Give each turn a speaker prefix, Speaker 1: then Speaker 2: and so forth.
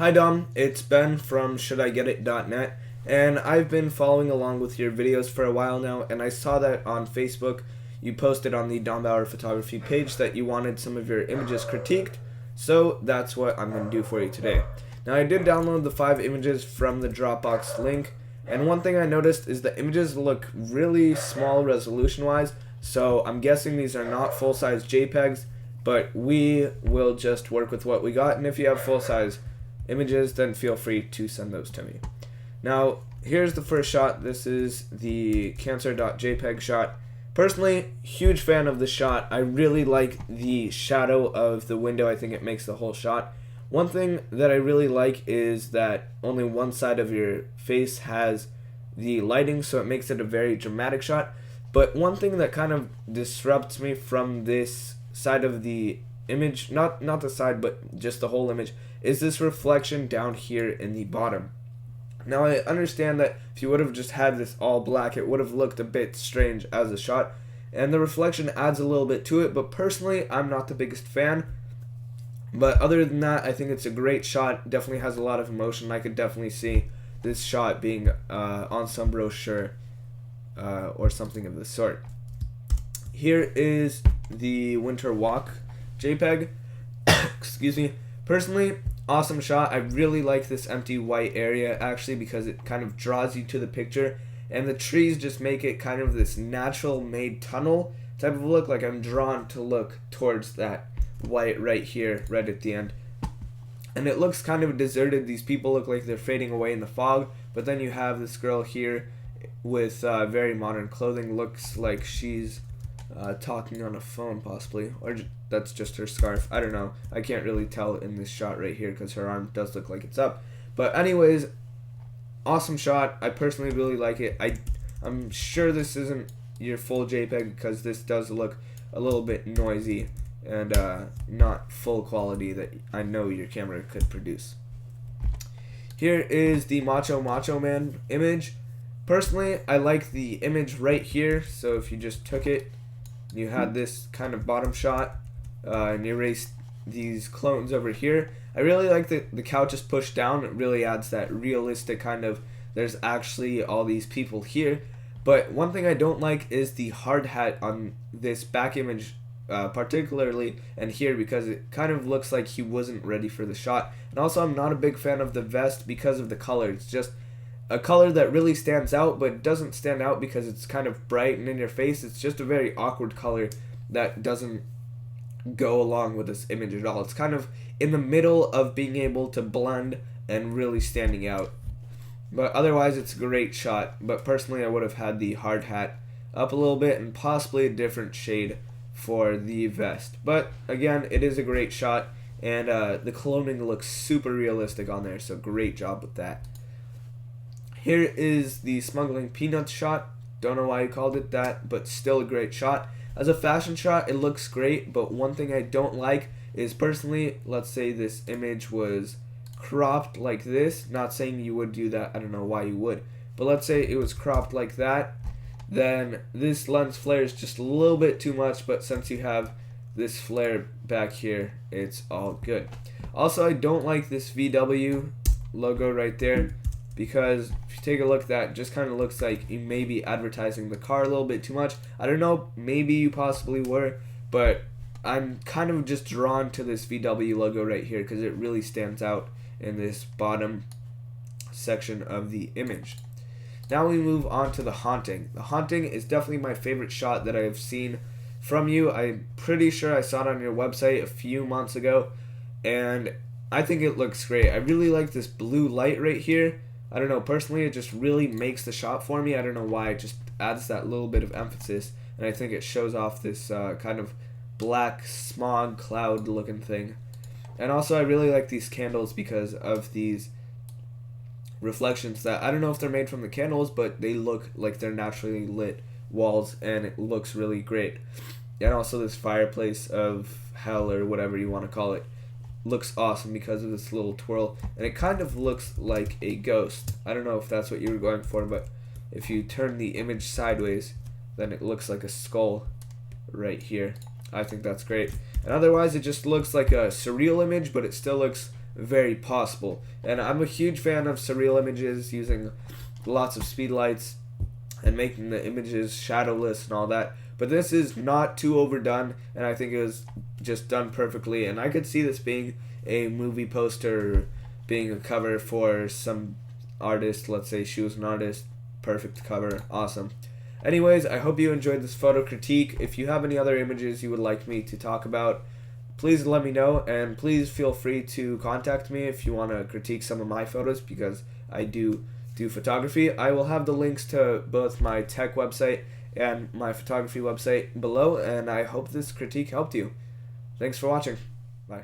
Speaker 1: Hi Dom, it's Ben from shouldigetit.net, and I've been following along with your videos for a while now, and I saw that on Facebook you posted on the Dom Bauer photography page that you wanted some of your images critiqued, so that's what I'm going to do for you today. Now I did download the 5 images from the Dropbox link, and one thing I noticed is the images look really small resolution wise, so I'm guessing these are not full-size JPEGs, but we will just work with what we got, and if you have full-size images, then feel free to send those to me. Now, here's the first shot. This is the cancer.jpg shot. Personally, huge fan of the shot. I really like the shadow of the window. I think it makes the whole shot. One thing that I really like is that only one side of your face has the lighting, so it makes it a very dramatic shot. But one thing that kind of disrupts me from this side of the image, not the side, but just the whole image, is this reflection down here in the bottom. Now I understand that if you would have just had this all black, it would have looked a bit strange as a shot, and the reflection adds a little bit to it, but personally I'm not the biggest fan. But other than that, I think it's a great shot. Definitely has a lot of emotion. I could definitely see this shot being on some brochure or something of the sort. Here is the winter walk JPEG. Excuse me. Personally, awesome shot. I really like this empty white area actually because it kind of draws you to the picture, and the trees just make it kind of this natural made tunnel type of look, like I'm drawn to look towards that white right here, right at the end. And it looks kind of deserted. These people look like they're fading away in the fog, but then you have this girl here with very modern clothing. Looks like she's talking on a phone possibly, or that's just her scarf. I don't know. I can't really tell in this shot right here because her arm does look like it's up. But anyways, awesome shot. I personally really like it. I'm sure this isn't your full JPEG because this does look a little bit noisy and not full quality that I know your camera could produce. Here is the Macho Man image. Personally, I like the image right here. So if you just took it, you had this kind of bottom shot and you erased these clones over here. I really like that the couch is pushed down. It really adds that realistic kind of, there's actually all these people here. But one thing I don't like is the hard hat on this back image particularly, and here, because it kind of looks like he wasn't ready for the shot. And also I'm not a big fan of the vest because of the color. It's just a color that really stands out, but doesn't stand out because it's kind of bright and in your face. It's just a very awkward color that doesn't go along with this image at all. It's kind of in the middle of being able to blend and really standing out. But otherwise it's a great shot, but personally I would have had the hard hat up a little bit and possibly a different shade for the vest. But again, it is a great shot, and the cloning looks super realistic on there, so great job with that. Here is the Smuggling Peanuts shot. Don't know why he called it that, but still a great shot. As a fashion shot, it looks great, but one thing I don't like is, personally, let's say this image was cropped like this. Not saying you would do that, I don't know why you would, but let's say it was cropped like that, then this lens flare is just a little bit too much, but since you have this flare back here, it's all good. Also, I don't like this VW logo right there, because if you take a look at that, it just kind of looks like you may be advertising the car a little bit too much. I don't know, maybe you possibly were, but I'm kind of just drawn to this VW logo right here because it really stands out in this bottom section of the image. Now we move on to the haunting. The haunting is definitely my favorite shot that I have seen from you. I'm pretty sure I saw it on your website a few months ago, and I think it looks great. I really like this blue light right here. I don't know, personally it just really makes the shot for me. I don't know why, it just adds that little bit of emphasis, and I think it shows off this kind of black smog cloud looking thing. And also I really like these candles because of these reflections that, I don't know if they're made from the candles, but they look like they're naturally lit walls, and it looks really great. And also this fireplace of hell, or whatever you want to call it, looks awesome because of this little twirl, and it kind of looks like a ghost. I don't know if that's what you were going for, but if you turn the image sideways, then it looks like a skull right here. I think that's great. And otherwise it just looks like a surreal image, but it still looks very possible. And I'm a huge fan of surreal images using lots of speed lights and making the images shadowless and all that. But this is not too overdone, and I think it was just done perfectly. And I could see this being a movie poster, being a cover for some artist. Let's say she was an artist. Perfect cover. Awesome. Anyways, I hope you enjoyed this photo critique. If you have any other images you would like me to talk about, please let me know, and please feel free to contact me if you want to critique some of my photos, because I do photography. I will have the links to both my tech website and my photography website below, and I hope this critique helped you. Thanks for watching. Bye.